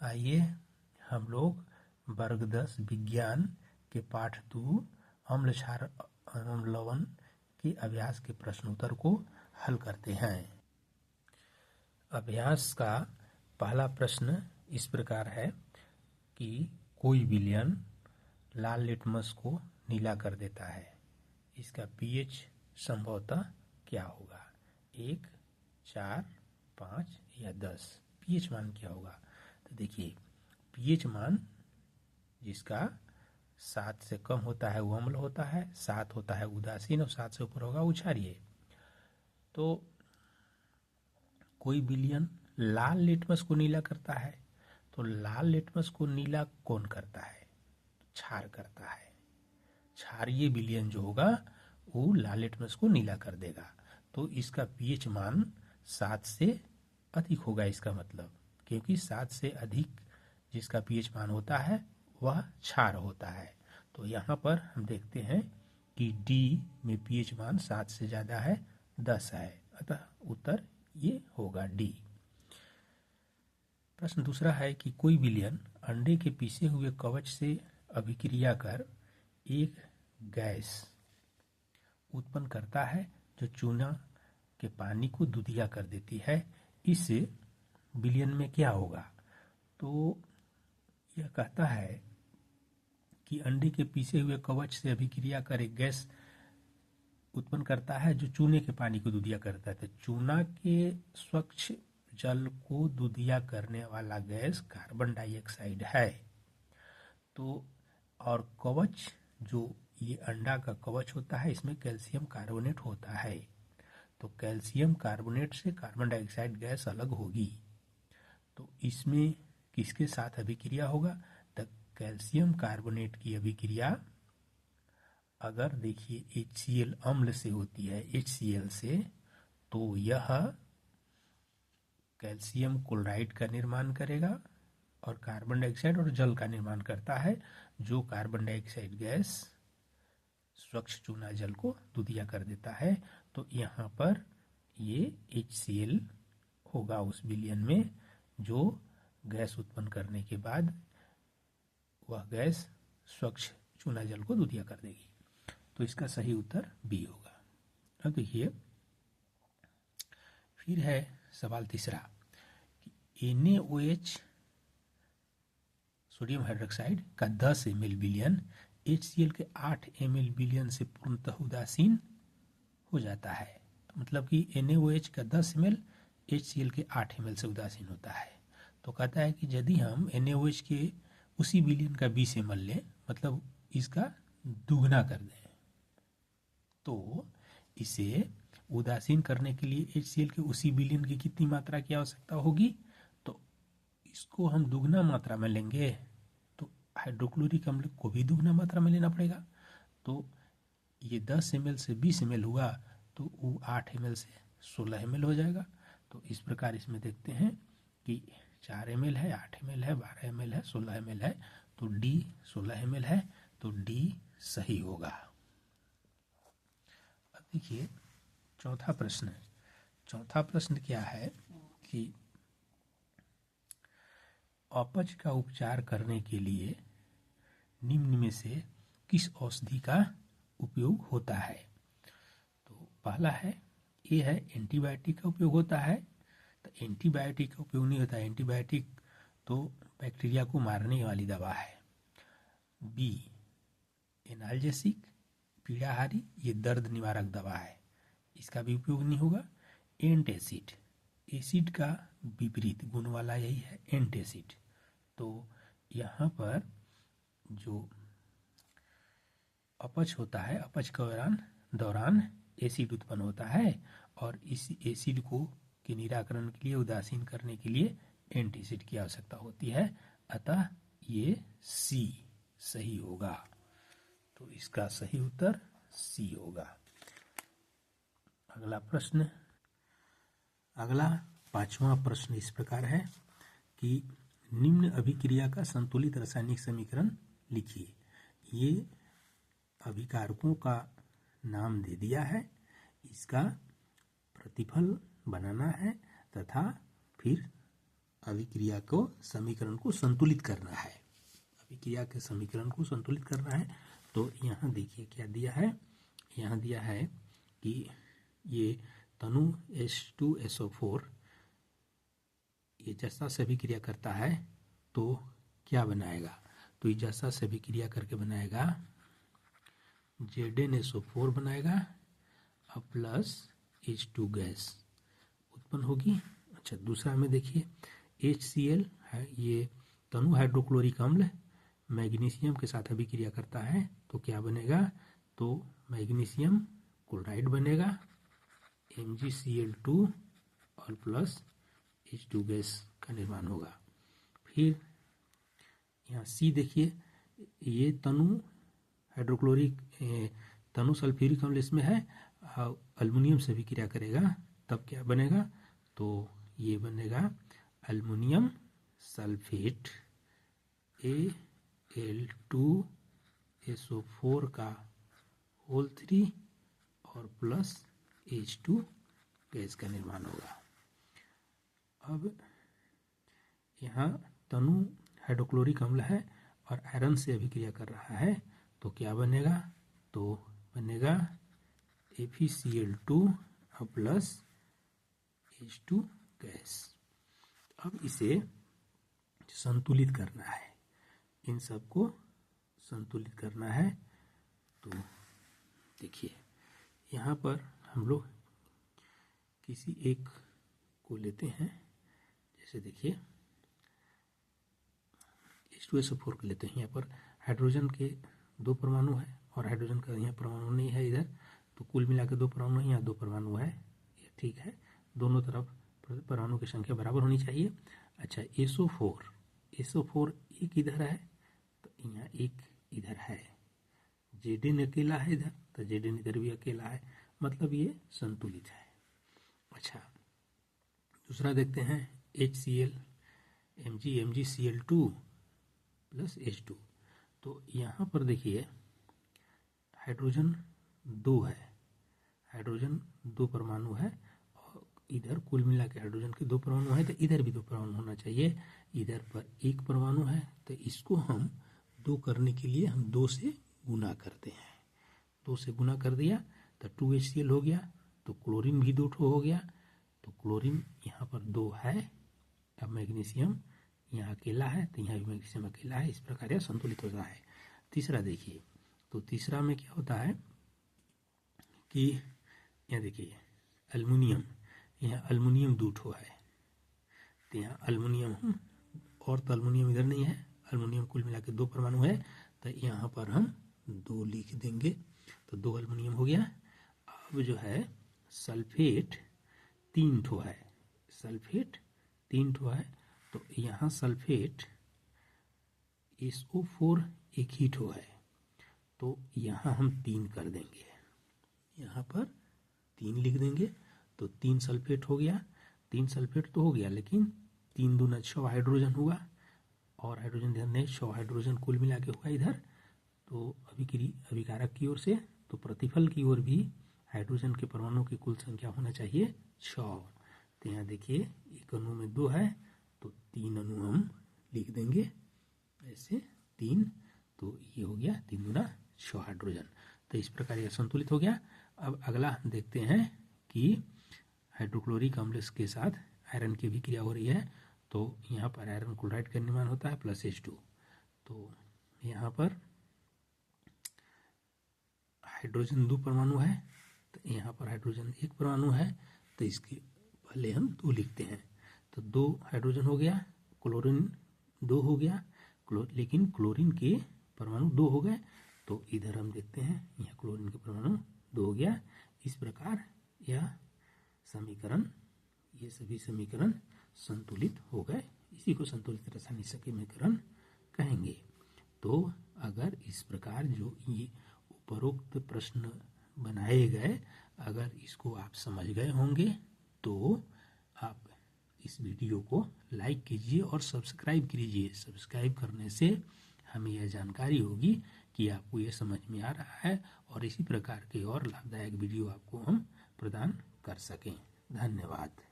आइए हम लोग वर्ग 10 विज्ञान के पाठ 2 अम्ल क्षार एवं लवण के अभ्यास के प्रश्न उत्तर को हल करते हैं। अभ्यास का पहला प्रश्न इस प्रकार है कि कोई विलयन लाल लिटमस को नीला कर देता है, इसका पीएच संभवतः क्या होगा? 1, 4, 5 या 10। पीएच मान क्या होगा? तो देखिए, पीएच मान जिसका 7 से कम होता है वो अम्ल होता है, 7 होता है उदासीन और 7 से ऊपर होगा क्षारीय। तो कोई विलयन लाल लिटमस को नीला करता है, तो लाल लिटमस को नीला कौन करता है? क्षार करता है। क्षारीय विलयन जो होगा वो लाल लिटमस को नीला कर देगा। तो इसका पीएच मान 7 से अधिक होगा, इसका मतलब, क्योंकि 7 से अधिक जिसका पीएच मान होता है वह क्षार होता है। तो यहाँ पर हम देखते हैं कि डी में पीएच मान 7 से ज़्यादा है, 10 है, अतः उत्तर ये होगा डी। प्रश्न दूसरा है कि कोई विलयन अंडे के पीसे हुए कवच से अभिक्रिया कर एक गैस उत्पन्न करता है जो चूना के पानी को दूधिया कर देती है। इस विलयन में क्या होगा? तो यह कहता है कि अंडे के पीसे हुए कवच से अभिक्रिया कर एक गैस उत्पन्न करता है जो चूने के पानी को दूधिया करता है। तो चूना के स्वच्छ जल को दूधिया करने वाला गैस कार्बन डाइऑक्साइड है। तो और कवच, जो ये अंडा का कवच होता है, इसमें कैल्शियम कार्बोनेट होता है। तो कैल्शियम कार्बोनेट से कार्बन डाइऑक्साइड गैस अलग होगी। तो इसमें किसके साथ अभिक्रिया होगा? तो कैल्शियम कार्बोनेट की अभिक्रिया अगर देखिए HCl अम्ल से होती है, HCl से, तो यह कैल्शियम क्लोराइड का निर्माण करेगा और कार्बन डाइऑक्साइड और जल का निर्माण करता है, जो कार्बन डाइऑक्साइड गैस स्वच्छ चूना जल को दूधिया कर देता है। तो यहाँ पर ये HCl होगा उस विलयन में, जो गैस उत्पन्न करने के बाद वह गैस स्वच्छ चूना जल को दूधिया कर देगी। तो इसका सही उत्तर बी होगा। अब देखिए, फिर है सवाल तीसरा कि NaOH सोडियम हाइड्रोक्साइड का 10 ml विलयन HCl के 8 ml विलयन से पूर्णतः उदासीन हो जाता है। तो मतलब कि NaOH का 10 ml HCl के 8 ml से उदासीन होता है। तो कहता है कि यदि हम NaOH के उसी विलयन का 20 ml लें, मतलब इसका दुगना कर दें, तो इसे उदासीन करने के लिए HCl के उसी विलयन की कितनी मात्रा की आवश्यकता होगी? तो इसको हम दुगना मात्रा में लेंगे तो हाइड्रोक्लोरिक अम्ल को भी दुगना मात्रा में लेना पड़ेगा। तो ये 10 ml से 20 ml हुआ, तो वो 8 ml से 16 ml हो जाएगा। तो इस प्रकार इसमें देखते हैं कि 4 ml है, 8 ml है, 12 ml है, 16 ml है, तो डी 16 ml है, तो डी सही होगा। अब देखिए चौथा प्रश्न। चौथा प्रश्न क्या है कि अपच का उपचार करने के लिए निम्न में से किस औषधि का उपयोग होता है? तो पहला है, ये है एंटीबायोटिक का उपयोग होता है। तो एंटीबायोटिक का उपयोग नहीं होता है, एंटीबायोटिक तो बैक्टीरिया को मारने वाली दवा है। बी एनाल्जेसिक, पीड़ाहारी, ये दर्द निवारक दवा है, इसका भी उपयोग नहीं होगा। एंटासिड, एसिड का विपरीत गुण वाला यही है एंटासिड। तो यहाँ पर जो अपच होता है, अपच के दौरान एसिड उत्पन्न होता है और इस एसिड को के निराकरण के लिए, उदासीन करने के लिए एंटासिड की आवश्यकता होती है। अतः ये सी सही होगा। तो इसका सही उत्तर सी होगा। अगला प्रश्न, अगला 5वां प्रश्न इस प्रकार है कि निम्न अभिक्रिया का संतुलित रासायनिक समीकरण लिखिए। ये अभिकारकों का नाम दे दिया है, इसका प्रतिफल बनाना है तथा फिर अभिक्रिया को समीकरण को संतुलित करना है, अभिक्रिया के समीकरण को संतुलित करना है। तो यहाँ देखिए क्या दिया है, यहाँ दिया है कि ये तनु H2SO4 ये जैसा से अभिक्रिया करता है तो क्या बनाएगा, तो ये जैसा से अभिक्रिया करके बनाएगा ZnSO4 बनाएगा और प्लस H2 गैस उत्पन्न होगी। अच्छा, दूसरा में देखिए HCl है, ये तनु हाइड्रोक्लोरिक अम्ल मैग्नीशियम के साथ अभिक्रिया करता है तो क्या बनेगा, तो मैग्नीशियम क्लोराइड बनेगा MgCl2 और प्लस H2 गैस का निर्माण होगा। फिर यहाँ C देखिए, ये तनु हाइड्रोक्लोरिक तनु सल्फ्यूरिक अम्ल इसमें है, अल्युमिनियम से अभिक्रिया करेगा तब क्या बनेगा, तो ये बनेगा अल्युमिनियम सल्फेट Al2SO4 का होल 3 और प्लस H2 गैस का निर्माण होगा। अब यहाँ तनु हाइड्रोक्लोरिक अम्ल है और आयरन से अभिक्रिया कर रहा है तो क्या बनेगा, तो बनेगा FeCl2 और प्लस H2 गैस। अब इसे संतुलित करना है, इन सबको संतुलित करना है। तो देखिए यहाँ पर हम लोग किसी एक को लेते हैं, जैसे देखिए H2SO4 को लेते हैं। यहाँ पर हाइड्रोजन के 2 परमाणु है और हाइड्रोजन का यहाँ परमाणु नहीं है इधर, तो कुल मिला के 2 परमाणु है, यहाँ 2 परमाणु है, ये ठीक है, दोनों तरफ परमाणु की संख्या बराबर होनी चाहिए। अच्छा, SO4 एक इधर है तो यहाँ एक इधर है, Zn अकेला है इधर तो Zn इधर भी अकेला है, मतलब ये संतुलित है। अच्छा, दूसरा देखते हैं HCl MgCl2 प्लस H2। तो यहाँ पर देखिए हाइड्रोजन 2 है, हाइड्रोजन 2 परमाणु है और इधर कुल मिला के हाइड्रोजन के 2 परमाणु है तो इधर भी 2 परमाणु होना चाहिए, इधर पर 1 परमाणु है तो इसको हम 2 करने के लिए हम 2 से गुना करते हैं, 2 से गुना कर दिया तो 2HCl हो गया, तो क्लोरीन भी 2 ठो हो गया, तो क्लोरीन यहाँ पर 2 है। अब मैग्नीशियम यहाँ अकेला है तो यहाँ भी मैग्नीशियम अकेला है, इस प्रकार यह संतुलित होता है। तीसरा देखिए, तो तीसरा में क्या होता है कि यहाँ देखिए अल्युमिनियम, यहाँ अल्युमिनियम 2 ठो है तो यहाँ अल्युमिनियम हम, और तो अल्युमिनियम इधर नहीं है, अल्युमिनियम कुल मिला के 2 परमाणु है तो यहाँ पर हम 2 लिख देंगे, तो 2 अल्युमिनियम हो गया। अब जो है सल्फेट 3 ठो है, सल्फेट 3 ठो है तो यहाँ सल्फेट SO4 एक ही ठो है तो यहाँ हम 3 कर देंगे, यहाँ पर 3 लिख देंगे तो 3 सल्फेट हो गया। 3 सल्फेट तो हो गया लेकिन 3 दूना 6 हाइड्रोजन हुआ और हाइड्रोजन इधर नहीं, 6 हाइड्रोजन कुल मिला के हुआ इधर, तो अभिकारक की ओर से, तो प्रतिफल की ओर भी हाइड्रोजन के परमाणु की कुल संख्या होना चाहिए 6। तो यहाँ देखिए एक अणु में 2 है तो 3 अणु हम लिख देंगे ऐसे 3, तो ये हो गया 3 दूना 6 हाइड्रोजन। तो इस प्रकार यह संतुलित हो गया। अब अगला देखते हैं कि हाइड्रोक्लोरिक अम्ल के साथ आयरन की भी क्रिया हो रही है, तो यहाँ पर आयरन क्लोराइड का निर्माण होता है प्लस H2। तो यहाँ पर हाइड्रोजन 2 परमाणु है तो यहाँ पर हाइड्रोजन 1 परमाणु है तो इसके पहले हम 2 लिखते हैं, तो 2 हाइड्रोजन हो गया, क्लोरीन 2 हो गया, लेकिन क्लोरीन के परमाणु 2 हो गए तो इधर हम देखते हैं यहाँ क्लोरीन के परमाणु 2 हो गया। इस प्रकार यह समीकरण, ये सभी समीकरण संतुलित हो गए, इसी को संतुलित रासायनिक समीकरण कहेंगे। तो अगर इस प्रकार जो ये उपरोक्त प्रश्न बनाए गए, अगर इसको आप समझ गए होंगे तो आप इस वीडियो को लाइक कीजिए और सब्सक्राइब कीजिए। सब्सक्राइब करने से हमें यह जानकारी होगी कि आपको यह समझ में आ रहा है और इसी प्रकार के और लाभदायक वीडियो आपको हम प्रदान कर सकें। धन्यवाद।